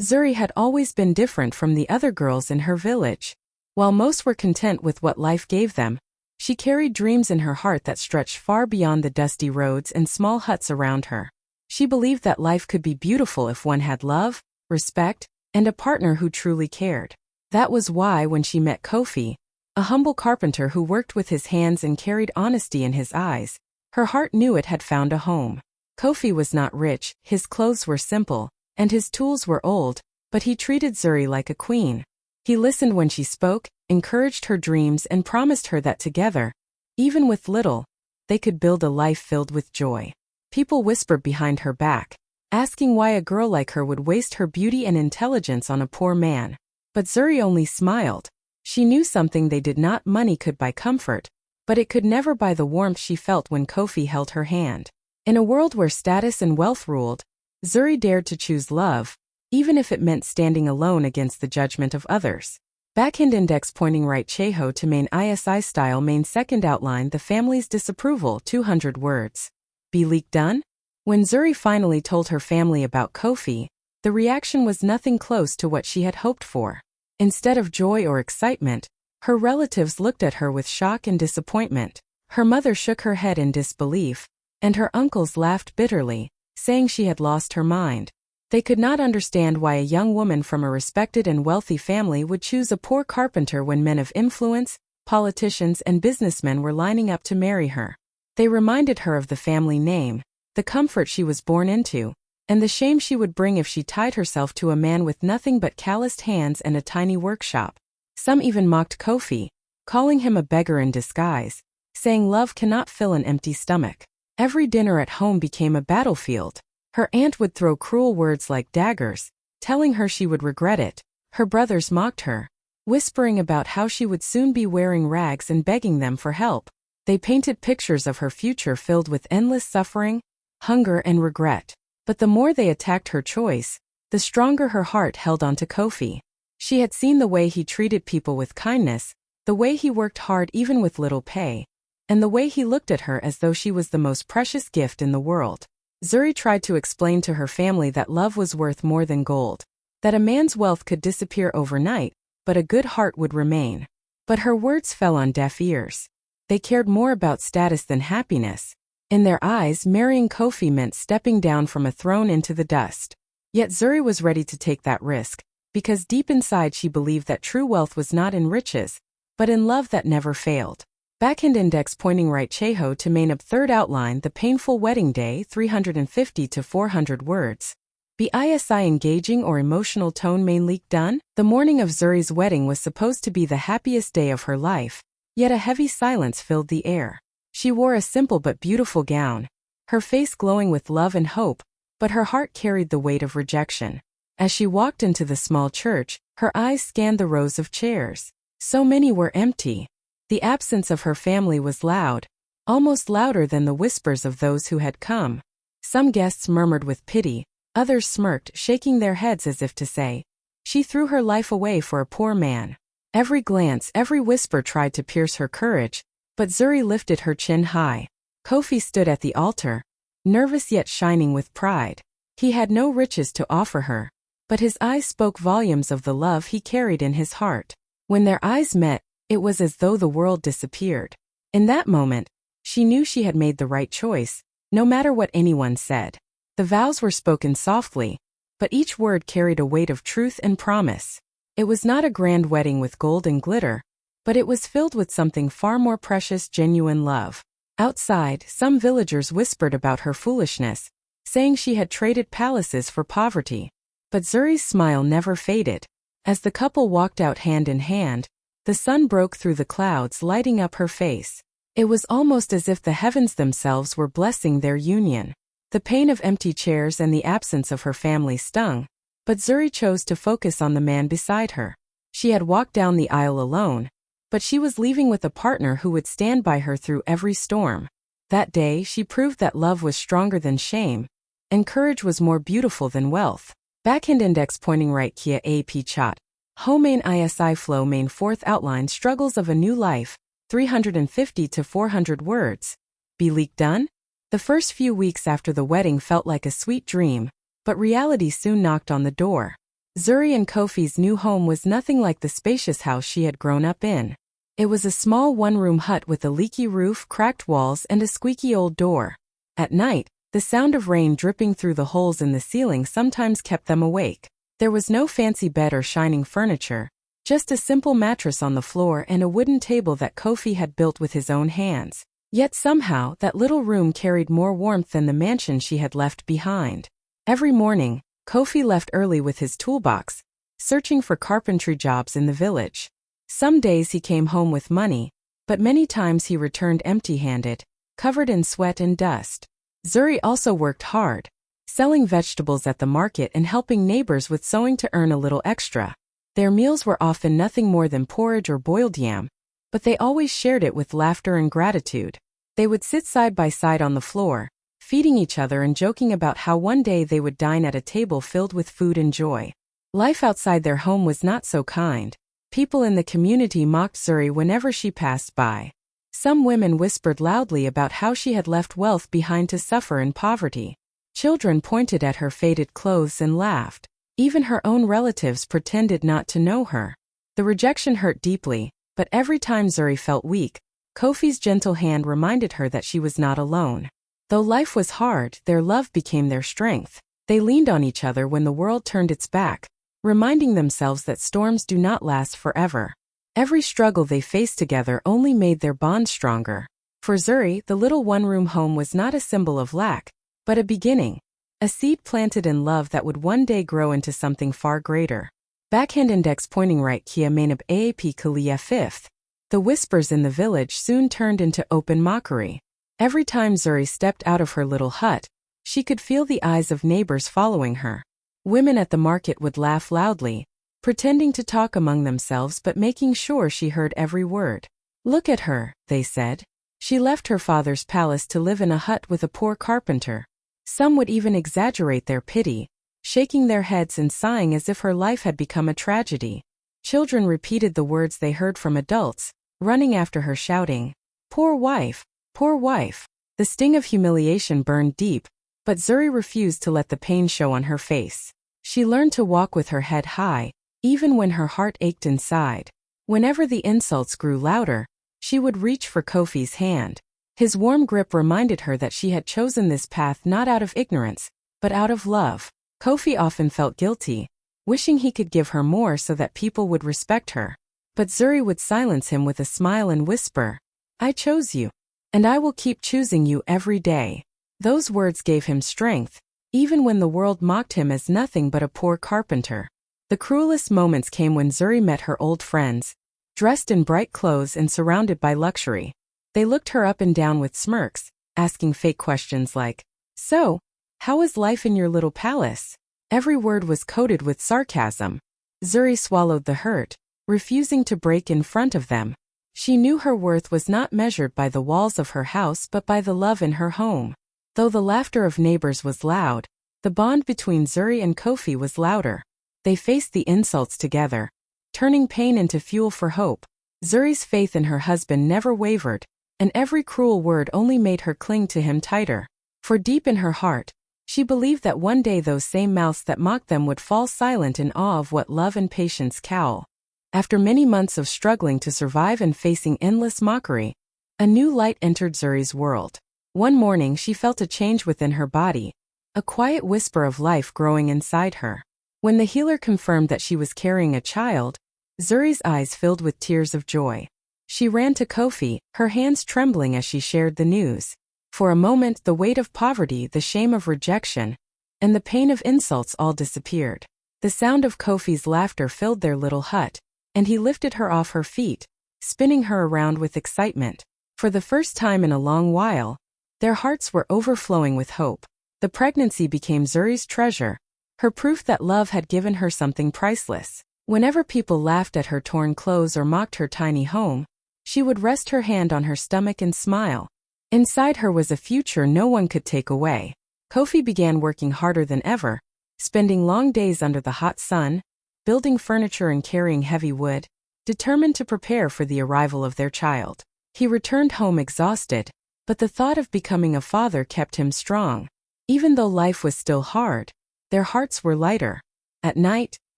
Zuri had always been different from the other girls in her village. While most were content with what life gave them, she carried dreams in her heart that stretched far beyond the dusty roads and small huts around her. She believed that life could be beautiful if one had love, respect, and a partner who truly cared. That was why when she met Kofi, a humble carpenter who worked with his hands and carried honesty in his eyes, her heart knew it had found a home. Kofi was not rich, his clothes were simple, and his tools were old, but he treated Zuri like a queen. He listened when she spoke, encouraged her dreams and promised her that together, even with little, they could build a life filled with joy. People whispered behind her back, asking why a girl like her would waste her beauty and intelligence on a poor man. But Zuri only smiled. She knew something they did not. Money could buy comfort, but it could never buy the warmth she felt when Kofi held her hand. In a world where status and wealth ruled, Zuri dared to choose love, even if it meant standing alone against the judgment of others. Backhand index pointing right Cheho to main ISI style main second outline the family's disapproval 200 words. Be leak done? When Zuri finally told her family about Kofi, the reaction was nothing close to what she had hoped for. Instead of joy or excitement, her relatives looked at her with shock and disappointment. Her mother shook her head in disbelief, and her uncles laughed bitterly, saying she had lost her mind. They could not understand why a young woman from a respected and wealthy family would choose a poor carpenter when men of influence, politicians and businessmen were lining up to marry her. They reminded her of the family name, the comfort she was born into, and the shame she would bring if she tied herself to a man with nothing but calloused hands and a tiny workshop. Some even mocked Kofi, calling him a beggar in disguise, saying love cannot fill an empty stomach. Every dinner at home became a battlefield. Her aunt would throw cruel words like daggers, telling her she would regret it. Her brothers mocked her, whispering about how she would soon be wearing rags and begging them for help. They painted pictures of her future filled with endless suffering, hunger and regret. But the more they attacked her choice, the stronger her heart held on to Kofi. She had seen the way he treated people with kindness, the way he worked hard even with little pay, and the way he looked at her as though she was the most precious gift in the world. Zuri tried to explain to her family that love was worth more than gold, that a man's wealth could disappear overnight, but a good heart would remain. But her words fell on deaf ears. They cared more about status than happiness. In their eyes, marrying Kofi meant stepping down from a throne into the dust. Yet Zuri was ready to take that risk, because deep inside she believed that true wealth was not in riches, but in love that never failed. Backhand index pointing right Cheho to main up third outline the painful wedding day 350 to 400 words. Be ISI engaging or emotional tone main leak done? The morning of Zuri's wedding was supposed to be the happiest day of her life, yet a heavy silence filled the air. She wore a simple but beautiful gown, her face glowing with love and hope, but her heart carried the weight of rejection. As she walked into the small church, her eyes scanned the rows of chairs. So many were empty. The absence of her family was loud, almost louder than the whispers of those who had come. Some guests murmured with pity, others smirked, shaking their heads as if to say, "She threw her life away for a poor man." Every glance, every whisper tried to pierce her courage, but Zuri lifted her chin high. Kofi stood at the altar, nervous yet shining with pride. He had no riches to offer her, but his eyes spoke volumes of the love he carried in his heart. When their eyes met, it was as though the world disappeared. In that moment, she knew she had made the right choice, no matter what anyone said. The vows were spoken softly, but each word carried a weight of truth and promise. It was not a grand wedding with gold and glitter, but it was filled with something far more precious: genuine love. Outside, some villagers whispered about her foolishness, saying she had traded palaces for poverty. But Zuri's smile never faded. As the couple walked out hand in hand, the sun broke through the clouds, lighting up her face. It was almost as if the heavens themselves were blessing their union. The pain of empty chairs and the absence of her family stung, but Zuri chose to focus on the man beside her. She had walked down the aisle alone, but she was leaving with a partner who would stand by her through every storm. That day, she proved that love was stronger than shame, and courage was more beautiful than wealth. Backhand index pointing right Kia AP Chat. Ho main ISI flow main fourth outline struggles of a new life, 350 to 400 words. Be leak done? The first few weeks after the wedding felt like a sweet dream, but reality soon knocked on the door. Zuri and Kofi's new home was nothing like the spacious house she had grown up in. It was a small one-room hut with a leaky roof, cracked walls, and a squeaky old door. At night, the sound of rain dripping through the holes in the ceiling sometimes kept them awake. There was no fancy bed or shining furniture, just a simple mattress on the floor and a wooden table that Kofi had built with his own hands. Yet somehow, that little room carried more warmth than the mansion she had left behind. Every morning, Kofi left early with his toolbox, searching for carpentry jobs in the village. Some days he came home with money, but many times he returned empty-handed, covered in sweat and dust. Zuri also worked hard, selling vegetables at the market and helping neighbors with sewing to earn a little extra. Their meals were often nothing more than porridge or boiled yam, but they always shared it with laughter and gratitude. They would sit side by side on the floor, feeding each other and joking about how one day they would dine at a table filled with food and joy. Life outside their home was not so kind. People in the community mocked Zuri whenever she passed by. Some women whispered loudly about how she had left wealth behind to suffer in poverty. Children pointed at her faded clothes and laughed. Even her own relatives pretended not to know her. The rejection hurt deeply, but every time Zuri felt weak, Kofi's gentle hand reminded her that she was not alone. Though life was hard, their love became their strength. They leaned on each other when the world turned its back, reminding themselves that storms do not last forever. Every struggle they faced together only made their bond stronger. For Zuri, the little one-room home was not a symbol of lack, but a beginning, a seed planted in love that would one day grow into something far greater. Backhand index pointing right Kia Mainab Aap Kalia 5th. The whispers in the village soon turned into open mockery. Every time Zuri stepped out of her little hut, she could feel the eyes of neighbors following her. Women at the market would laugh loudly, pretending to talk among themselves but making sure she heard every word. "Look at her," they said. "She left her father's palace to live in a hut with a poor carpenter." Some would even exaggerate their pity, shaking their heads and sighing as if her life had become a tragedy. Children repeated the words they heard from adults, running after her shouting, "Poor wife! Poor wife!" The sting of humiliation burned deep, but Zuri refused to let the pain show on her face. She learned to walk with her head high, even when her heart ached inside. Whenever the insults grew louder, she would reach for Kofi's hand. His warm grip reminded her that she had chosen this path not out of ignorance, but out of love. Kofi often felt guilty, wishing he could give her more so that people would respect her. But Zuri would silence him with a smile and whisper, "I chose you, and I will keep choosing you every day." Those words gave him strength, even when the world mocked him as nothing but a poor carpenter. The cruelest moments came when Zuri met her old friends, dressed in bright clothes and surrounded by luxury. They looked her up and down with smirks, asking fake questions like, "So, how is life in your little palace?" Every word was coated with sarcasm. Zuri swallowed the hurt, refusing to break in front of them. She knew her worth was not measured by the walls of her house but by the love in her home. Though the laughter of neighbors was loud, the bond between Zuri and Kofi was louder. They faced the insults together, turning pain into fuel for hope. Zuri's faith in her husband never wavered, and every cruel word only made her cling to him tighter. For deep in her heart, she believed that one day those same mouths that mocked them would fall silent in awe of what love and patience cowl. After many months of struggling to survive and facing endless mockery, a new light entered Zuri's world. One morning she felt a change within her body, a quiet whisper of life growing inside her. When the healer confirmed that she was carrying a child, Zuri's eyes filled with tears of joy. She ran to Kofi, her hands trembling as she shared the news. For a moment, the weight of poverty, the shame of rejection, and the pain of insults all disappeared. The sound of Kofi's laughter filled their little hut, and he lifted her off her feet, spinning her around with excitement. For the first time in a long while, their hearts were overflowing with hope. The pregnancy became Zuri's treasure, her proof that love had given her something priceless. Whenever people laughed at her torn clothes or mocked her tiny home, she would rest her hand on her stomach and smile. Inside her was a future no one could take away. Kofi began working harder than ever, spending long days under the hot sun, building furniture and carrying heavy wood, determined to prepare for the arrival of their child. He returned home exhausted, but the thought of becoming a father kept him strong. Even though life was still hard, their hearts were lighter. At night,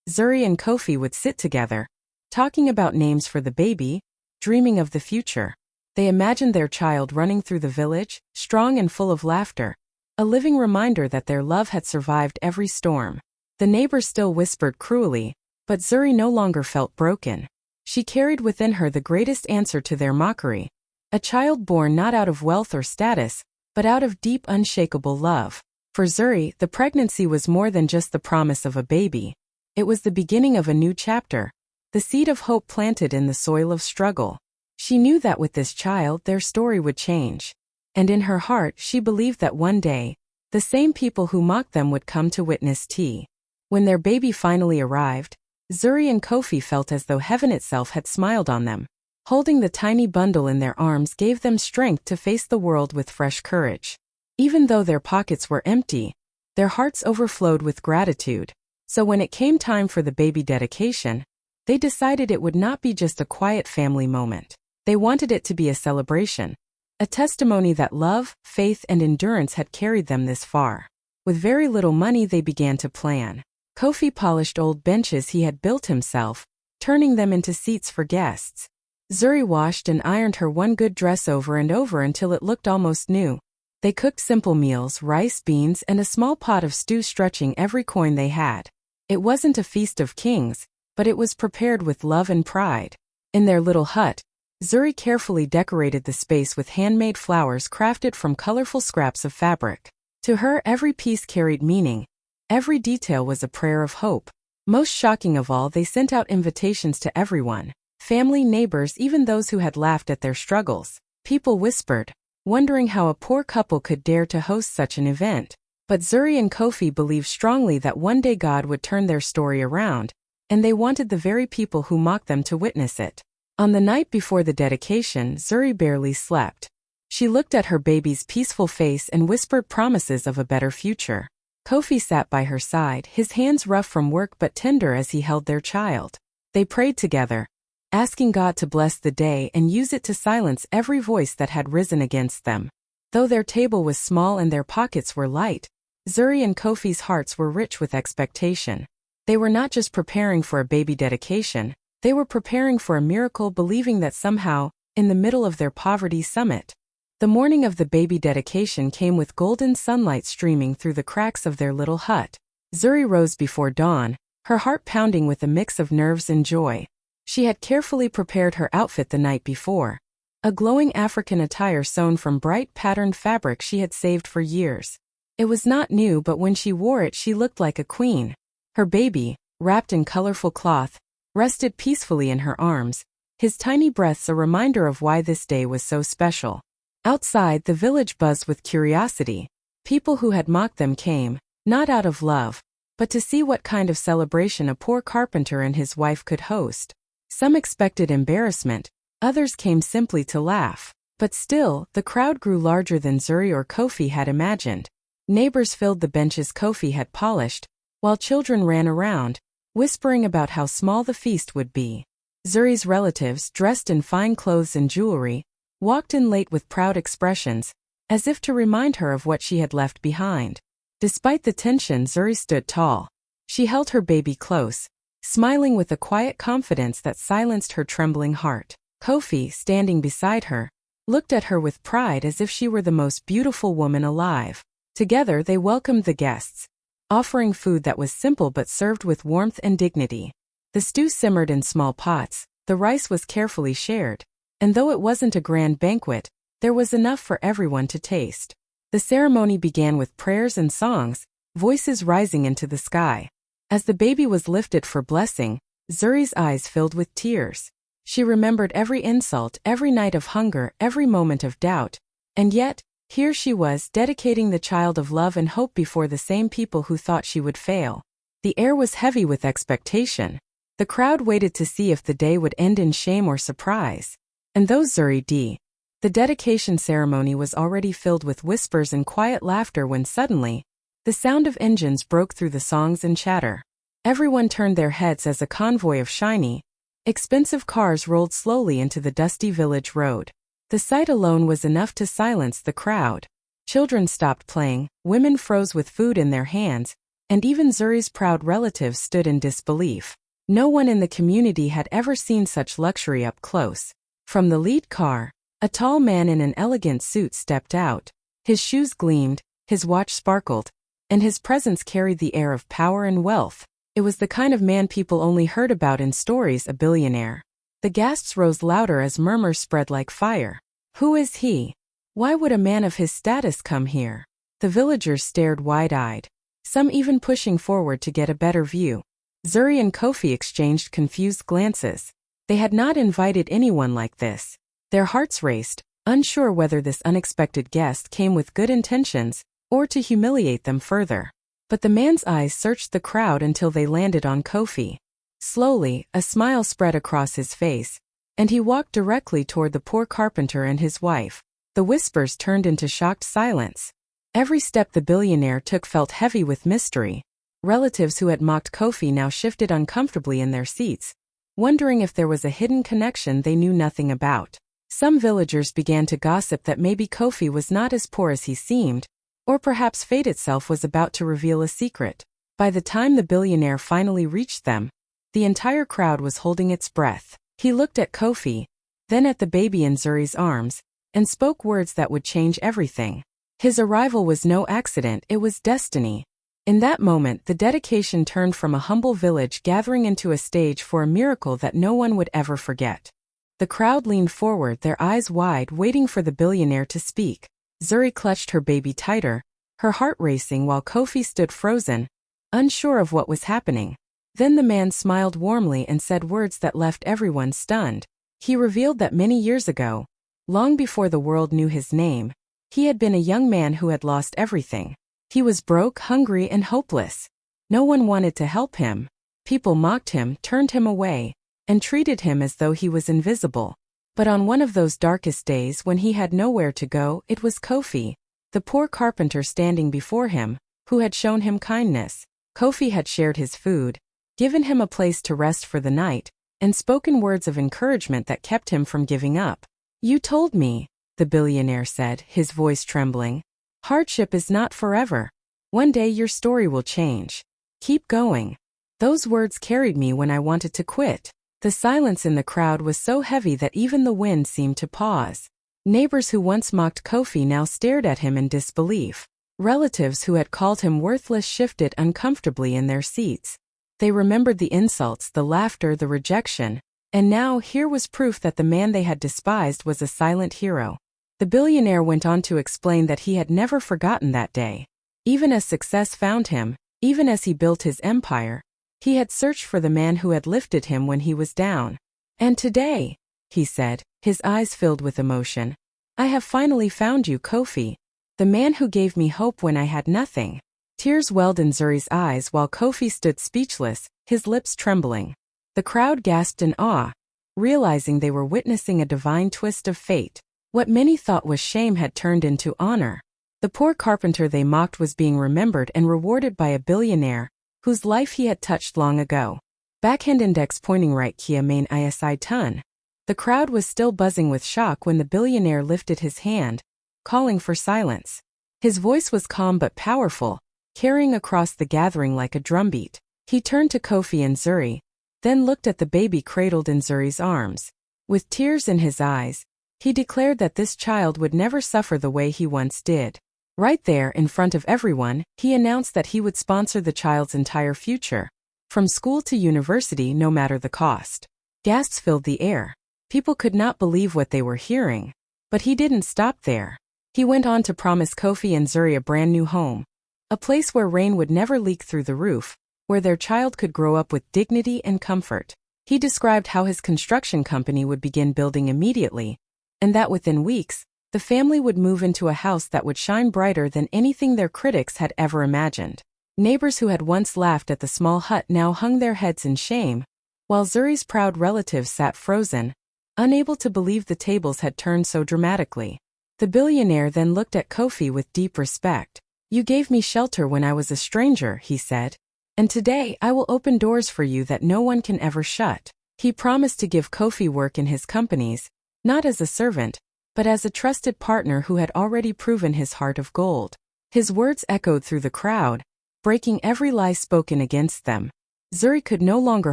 Zuri and Kofi would sit together, talking about names for the baby, dreaming of the future. They imagined their child running through the village, strong and full of laughter, a living reminder that their love had survived every storm. The neighbors still whispered cruelly, but Zuri no longer felt broken. She carried within her the greatest answer to their mockery, a child born not out of wealth or status, but out of deep, unshakable love. For Zuri, the pregnancy was more than just the promise of a baby. It was the beginning of a new chapter, the seed of hope planted in the soil of struggle. She knew that with this child their story would change. And in her heart she believed that one day, the same people who mocked them would come to witness tea. When their baby finally arrived, Zuri and Kofi felt as though heaven itself had smiled on them. Holding the tiny bundle in their arms gave them strength to face the world with fresh courage. Even though their pockets were empty, their hearts overflowed with gratitude. So when it came time for the baby dedication, they decided it would not be just a quiet family moment. They wanted it to be a celebration, a testimony that love, faith, and endurance had carried them this far. With very little money they began to plan. Kofi polished old benches he had built himself, turning them into seats for guests. Zuri washed and ironed her one good dress over and over until it looked almost new. They cooked simple meals, rice, beans, and a small pot of stew, stretching every coin they had. It wasn't a feast of kings, but it was prepared with love and pride. In their little hut, Zuri carefully decorated the space with handmade flowers crafted from colorful scraps of fabric. To her, every piece carried meaning. Every detail was a prayer of hope. Most shocking of all, they sent out invitations to everyone. Family, neighbors, even those who had laughed at their struggles. People whispered, wondering how a poor couple could dare to host such an event. But Zuri and Kofi believed strongly that one day God would turn their story around, and they wanted the very people who mocked them to witness it. On the night before the dedication, Zuri barely slept. She looked at her baby's peaceful face and whispered promises of a better future. Kofi sat by her side, his hands rough from work but tender as he held their child. They prayed together, asking God to bless the day and use it to silence every voice that had risen against them. Though their table was small and their pockets were light, Zuri and Kofi's hearts were rich with expectation. They were not just preparing for a baby dedication, they were preparing for a miracle, believing that somehow, in the middle of their poverty summit, the morning of the baby dedication came with golden sunlight streaming through the cracks of their little hut. Zuri rose before dawn, her heart pounding with a mix of nerves and joy. She had carefully prepared her outfit the night before, a glowing African attire sewn from bright patterned fabric she had saved for years. It was not new, but when she wore it she looked like a queen. Her baby, wrapped in colorful cloth, rested peacefully in her arms, his tiny breaths a reminder of why this day was so special. Outside, the village buzzed with curiosity. People who had mocked them came, not out of love, but to see what kind of celebration a poor carpenter and his wife could host. Some expected embarrassment, others came simply to laugh. But still, the crowd grew larger than Zuri or Kofi had imagined. Neighbors filled the benches Kofi had polished, while children ran around, whispering about how small the feast would be. Zuri's relatives, dressed in fine clothes and jewelry, walked in late with proud expressions, as if to remind her of what she had left behind. Despite the tension, Zuri stood tall. She held her baby close, smiling with a quiet confidence that silenced her trembling heart. Kofi, standing beside her, looked at her with pride as if she were the most beautiful woman alive. Together they welcomed the guests, offering food that was simple but served with warmth and dignity. The stew simmered in small pots, the rice was carefully shared, and though it wasn't a grand banquet, there was enough for everyone to taste. The ceremony began with prayers and songs, voices rising into the sky. As the baby was lifted for blessing, Zuri's eyes filled with tears. She remembered every insult, every night of hunger, every moment of doubt, and yet, here she was, dedicating the child of love and hope before the same people who thought she would fail. The air was heavy with expectation. The crowd waited to see if the day would end in shame or surprise. And though the dedication ceremony was already filled with whispers and quiet laughter when suddenly, the sound of engines broke through the songs and chatter. Everyone turned their heads as a convoy of shiny, expensive cars rolled slowly into the dusty village road. The sight alone was enough to silence the crowd. Children stopped playing, women froze with food in their hands, and even Zuri's proud relatives stood in disbelief. No one in the community had ever seen such luxury up close. From the lead car, a tall man in an elegant suit stepped out. His shoes gleamed, his watch sparkled, and his presence carried the air of power and wealth. It was the kind of man people only heard about in stories, a billionaire. The gasps rose louder as murmurs spread like fire. Who is he? Why would a man of his status come here? The villagers stared wide-eyed, some even pushing forward to get a better view. Zuri and Kofi exchanged confused glances. They had not invited anyone like this. Their hearts raced, unsure whether this unexpected guest came with good intentions or to humiliate them further. But the man's eyes searched the crowd until they landed on Kofi. Slowly, a smile spread across his face, and he walked directly toward the poor carpenter and his wife. The whispers turned into shocked silence. Every step the billionaire took felt heavy with mystery. Relatives who had mocked Kofi now shifted uncomfortably in their seats, wondering if there was a hidden connection they knew nothing about. Some villagers began to gossip that maybe Kofi was not as poor as he seemed, or perhaps fate itself was about to reveal a secret. By the time the billionaire finally reached them, the entire crowd was holding its breath. He looked at Kofi, then at the baby in Zuri's arms, and spoke words that would change everything. His arrival was no accident, it was destiny. In that moment, the dedication turned from a humble village gathering into a stage for a miracle that no one would ever forget. The crowd leaned forward, their eyes wide, waiting for the billionaire to speak. Zuri clutched her baby tighter, her heart racing while Kofi stood frozen, unsure of what was happening. Then the man smiled warmly and said words that left everyone stunned. He revealed that many years ago, long before the world knew his name, he had been a young man who had lost everything. He was broke, hungry, and hopeless. No one wanted to help him. People mocked him, turned him away, and treated him as though he was invisible. But on one of those darkest days when he had nowhere to go, it was Kofi, the poor carpenter standing before him, who had shown him kindness. Kofi had shared his food, given him a place to rest for the night, and spoken words of encouragement that kept him from giving up. "You told me," the billionaire said, his voice trembling. "Hardship is not forever. One day your story will change. Keep going." Those words carried me when I wanted to quit. The silence in the crowd was so heavy that even the wind seemed to pause. Neighbors who once mocked Kofi now stared at him in disbelief. Relatives who had called him worthless shifted uncomfortably in their seats. They remembered the insults, the laughter, the rejection, and now here was proof that the man they had despised was a silent hero. The billionaire went on to explain that he had never forgotten that day. Even as success found him, even as he built his empire, he had searched for the man who had lifted him when he was down. "And today," he said, his eyes filled with emotion, "I have finally found you, Kofi, the man who gave me hope when I had nothing." Tears welled in Zuri's eyes while Kofi stood speechless, his lips trembling. The crowd gasped in awe, realizing they were witnessing a divine twist of fate. What many thought was shame had turned into honor. The poor carpenter they mocked was being remembered and rewarded by a billionaire, whose life he had touched long ago. Backhand index pointing right Kia main isi ton. The crowd was still buzzing with shock when the billionaire lifted his hand, calling for silence. His voice was calm but powerful, carrying across the gathering like a drumbeat. He turned to Kofi and Zuri, then looked at the baby cradled in Zuri's arms. With tears in his eyes, he declared that this child would never suffer the way he once did. Right there, in front of everyone, he announced that he would sponsor the child's entire future, from school to university, no matter the cost. Gasps filled the air. People could not believe what they were hearing. But he didn't stop there. He went on to promise Kofi and Zuri a brand new home, a place where rain would never leak through the roof, where their child could grow up with dignity and comfort. He described how his construction company would begin building immediately, and that within weeks, the family would move into a house that would shine brighter than anything their critics had ever imagined. Neighbors who had once laughed at the small hut now hung their heads in shame, while Zuri's proud relatives sat frozen, unable to believe the tables had turned so dramatically. The billionaire then looked at Kofi with deep respect. "You gave me shelter when I was a stranger," he said, "and today I will open doors for you that no one can ever shut." He promised to give Kofi work in his companies, not as a servant, but as a trusted partner who had already proven his heart of gold. His words echoed through the crowd, breaking every lie spoken against them. Zuri could no longer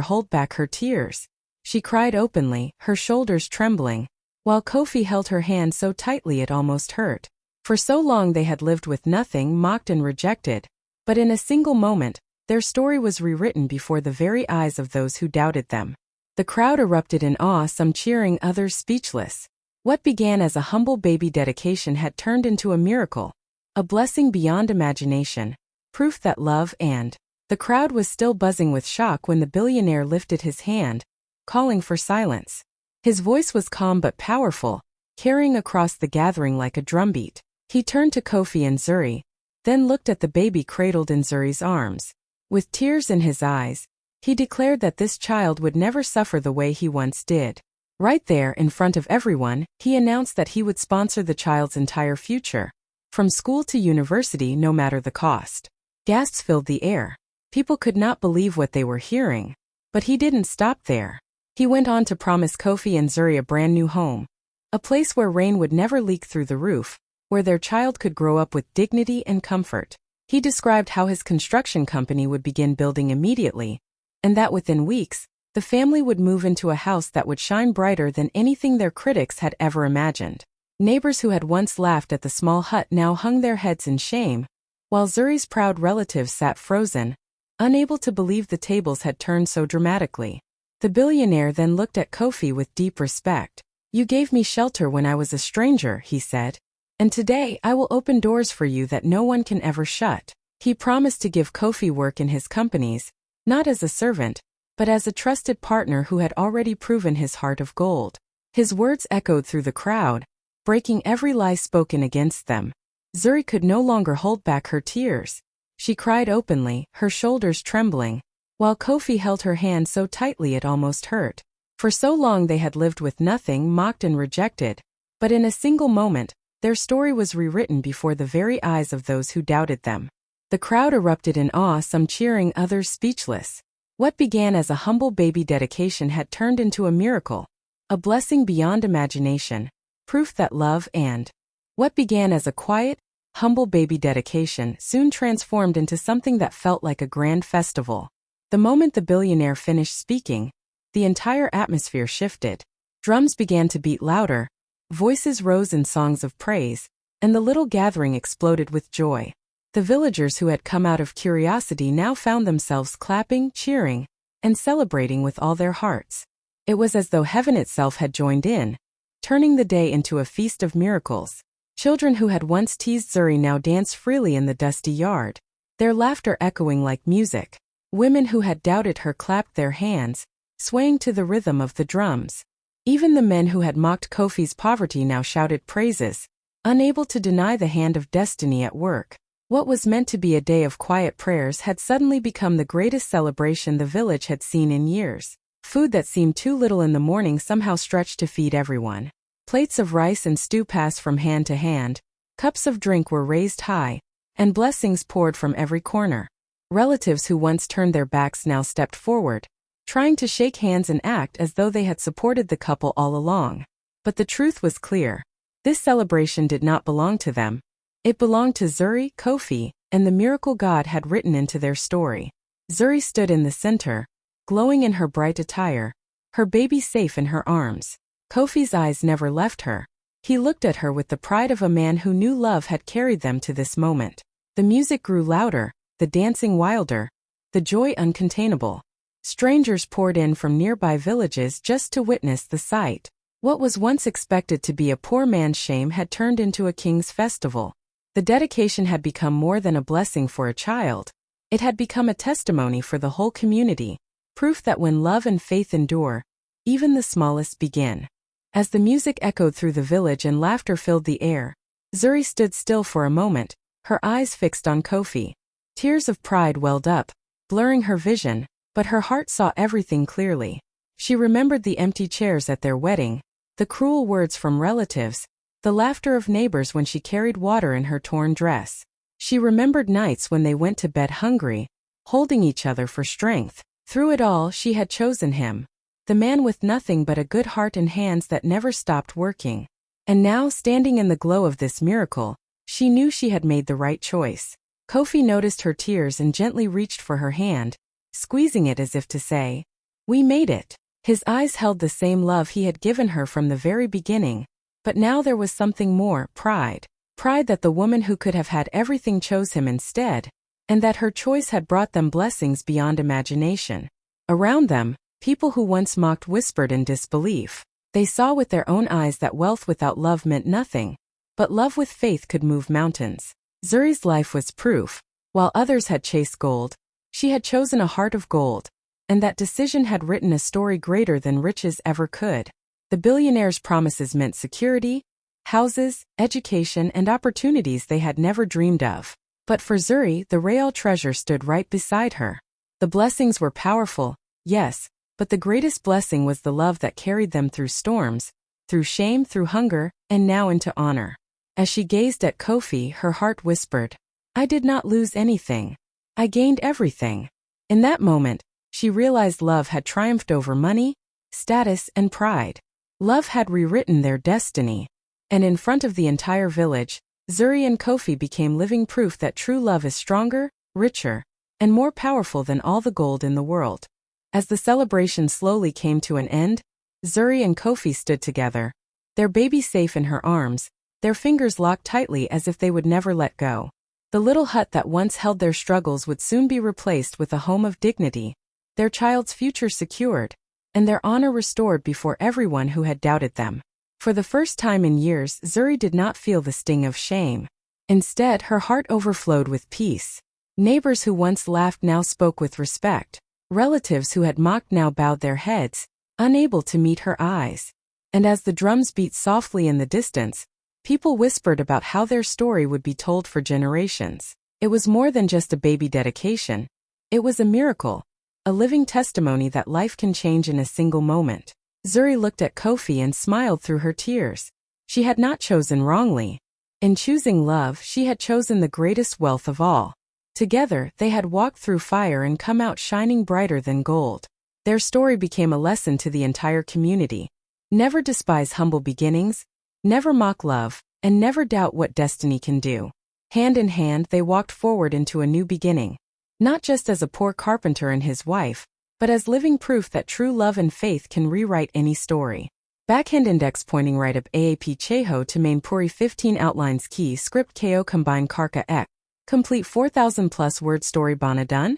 hold back her tears. She cried openly, her shoulders trembling, while Kofi held her hand so tightly it almost hurt. For so long they had lived with nothing, mocked and rejected. But in a single moment, their story was rewritten before the very eyes of those who doubted them. The crowd erupted in awe, some cheering, others speechless. What began as a humble baby dedication had turned into a miracle, a blessing beyond imagination, proof that love and... The crowd was still buzzing with shock when the billionaire lifted his hand, calling for silence. His voice was calm but powerful, carrying across the gathering like a drumbeat. He turned to Kofi and Zuri, then looked at the baby cradled in Zuri's arms. With tears in his eyes, he declared that this child would never suffer the way he once did. Right there, in front of everyone, he announced that he would sponsor the child's entire future, from school to university, no matter the cost. Gasps filled the air. People could not believe what they were hearing. But he didn't stop there. He went on to promise Kofi and Zuri a brand new home, a place where rain would never leak through the roof, where their child could grow up with dignity and comfort. He described how his construction company would begin building immediately, and that within weeks, the family would move into a house that would shine brighter than anything their critics had ever imagined. Neighbors who had once laughed at the small hut now hung their heads in shame, while Zuri's proud relatives sat frozen, unable to believe the tables had turned so dramatically. The billionaire then looked at Kofi with deep respect. "You gave me shelter when I was a stranger," he said. "And today I will open doors for you that no one can ever shut." He promised to give Kofi work in his companies, not as a servant, but as a trusted partner who had already proven his heart of gold. His words echoed through the crowd, breaking every lie spoken against them. Zuri could no longer hold back her tears. She cried openly, her shoulders trembling, while Kofi held her hand so tightly it almost hurt. For so long they had lived with nothing, mocked and rejected. But in a single moment, their story was rewritten before the very eyes of those who doubted them. The crowd erupted in awe, some cheering, others speechless. What began as a humble baby dedication had turned into a miracle, a blessing beyond imagination, proof that love and... What began as a quiet, humble baby dedication soon transformed into something that felt like a grand festival. The moment the billionaire finished speaking, the entire atmosphere shifted. Drums began to beat louder, voices rose in songs of praise, and the little gathering exploded with joy. The villagers who had come out of curiosity now found themselves clapping, cheering, and celebrating with all their hearts. It was as though heaven itself had joined in, turning the day into a feast of miracles. Children who had once teased Zuri now danced freely in the dusty yard, their laughter echoing like music. Women who had doubted her clapped their hands, swaying to the rhythm of the drums. Even the men who had mocked Kofi's poverty now shouted praises, unable to deny the hand of destiny at work. What was meant to be a day of quiet prayers had suddenly become the greatest celebration the village had seen in years. Food that seemed too little in the morning somehow stretched to feed everyone. Plates of rice and stew passed from hand to hand, cups of drink were raised high, and blessings poured from every corner. Relatives who once turned their backs now stepped forward, trying to shake hands and act as though they had supported the couple all along. But the truth was clear. This celebration did not belong to them. It belonged to Zuri, Kofi, and the miracle God had written into their story. Zuri stood in the center, glowing in her bright attire, her baby safe in her arms. Kofi's eyes never left her. He looked at her with the pride of a man who knew love had carried them to this moment. The music grew louder, the dancing wilder, the joy uncontainable. Strangers poured in from nearby villages just to witness the sight. What was once expected to be a poor man's shame had turned into a king's festival. The dedication had become more than a blessing for a child. It had become a testimony for the whole community, proof that when love and faith endure, even the smallest begin. As the music echoed through the village and laughter filled the air, Zuri stood still for a moment, her eyes fixed on Kofi. Tears of pride welled up, blurring her vision, but her heart saw everything clearly. She remembered the empty chairs at their wedding, the cruel words from relatives, the laughter of neighbors when she carried water in her torn dress. She remembered nights when they went to bed hungry, holding each other for strength. Through it all, she had chosen him, the man with nothing but a good heart and hands that never stopped working. And now, standing in the glow of this miracle, she knew she had made the right choice. Kofi noticed her tears and gently reached for her hand, squeezing it as if to say, "We made it." His eyes held the same love he had given her from the very beginning, but now there was something more, pride. Pride that the woman who could have had everything chose him instead, and that her choice had brought them blessings beyond imagination. Around them, people who once mocked whispered in disbelief. They saw with their own eyes that wealth without love meant nothing, but love with faith could move mountains. Zuri's life was proof. While others had chased gold, she had chosen a heart of gold, and that decision had written a story greater than riches ever could. The billionaire's promises meant security, houses, education, and opportunities they had never dreamed of. But for Zuri, the royal treasure stood right beside her. The blessings were powerful, yes, but the greatest blessing was the love that carried them through storms, through shame, through hunger, and now into honor. As she gazed at Kofi, her heart whispered, "I did not lose anything. I gained everything." In that moment, she realized love had triumphed over money, status, and pride. Love had rewritten their destiny. And in front of the entire village, Zuri and Kofi became living proof that true love is stronger, richer, and more powerful than all the gold in the world. As the celebration slowly came to an end, Zuri and Kofi stood together, their baby safe in her arms, their fingers locked tightly as if they would never let go. The little hut that once held their struggles would soon be replaced with a home of dignity, their child's future secured, and their honor restored before everyone who had doubted them. For the first time in years, Zuri did not feel the sting of shame. Instead, her heart overflowed with peace. Neighbors who once laughed now spoke with respect. Relatives who had mocked now bowed their heads, unable to meet her eyes. And as the drums beat softly in the distance, people whispered about how their story would be told for generations. It was more than just a baby dedication. It was a miracle, a living testimony that life can change in a single moment. Zuri looked at Kofi and smiled through her tears. She had not chosen wrongly. In choosing love, she had chosen the greatest wealth of all. Together, they had walked through fire and come out shining brighter than gold. Their story became a lesson to the entire community. Never despise humble beginnings, never mock love, and never doubt what destiny can do. Hand in hand, they walked forward into a new beginning. Not just as a poor carpenter and his wife, but as living proof that true love and faith can rewrite any story. Backhand index pointing right up AAP Cheho to main Puri 15 outlines key script KO combine Karka Ek. Complete 4,000 plus word story Bana done?